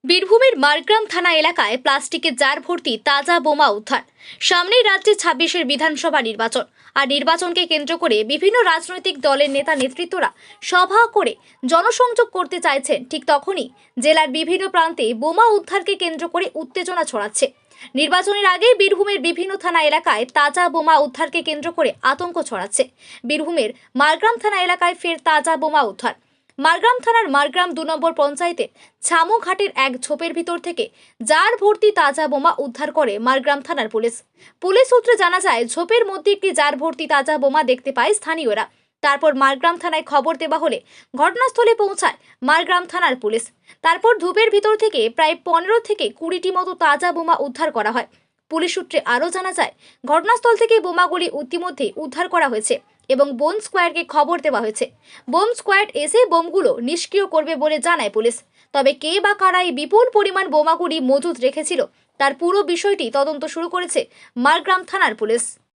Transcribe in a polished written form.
বীরভূমের মারগ্রাম থানা এলাকায় প্লাস্টিকের জার ভর্তি তাজা বোমা উদ্ধার। সামনেই রাজ্যে ২৬-এর বিধানসভা নির্বাচন, আর নির্বাচনকে কেন্দ্র করে বিভিন্ন রাজনৈতিক দলের নেতা নেতৃত্বরা সভা করে জনসংযোগ করতে চাইছেন। ঠিক তখনই জেলার বিভিন্ন প্রান্তে বোমা উদ্ধারকে কেন্দ্র করে উত্তেজনা ছড়াচ্ছে। নির্বাচনের আগে বীরভূমের বিভিন্ন থানা এলাকায় তাজা বোমা উদ্ধারকে কেন্দ্র করে আতঙ্ক ছড়াচ্ছে। বীরভূমের মারগ্রাম থানা এলাকায় ফের তাজা বোমা উদ্ধার। মারগ্রাম থানার মারগ্রাম ২ নম্বর পঞ্চায়েতের ছামুঘাটের এক ঝোপের ভিতর থেকে জার ভর্তি তাজা বোমা উদ্ধার করে মারগ্রাম থানার পুলিশ। সূত্রে জানা যায়, ঝোপের মধ্যে একটি জার ভর্তি তাজা বোমা দেখতে পায় স্থানীয়রা। তারপর মারগ্রাম থানায় খবর দেওয়া হলে ঘটনাস্থলে পৌঁছায় মারগ্রাম থানার পুলিশ। তারপর ধূপের ভিতর থেকে প্রায় ১৫ থেকে ২০টি মতো তাজা বোমা উদ্ধার করা হয়। পুলিশ সূত্রে আরও জানা যায়, ঘটনাস্থল থেকে বোমাগুলি ইতিমধ্যে উদ্ধার করা হয়েছে এবং বোম স্কোয়াডকে খবর দেওয়া হয়েছে। বোম স্কোয়াড এসে বোমগুলো নিষ্ক্রিয় করবে বলে জানায় পুলিশ। তবে কে বা কারা এই বিপুল পরিমাণ বোমাগুলি মজুত রেখেছিল তার পুরো বিষয়টি তদন্ত শুরু করেছে মারগ্রাম থানার পুলিশ।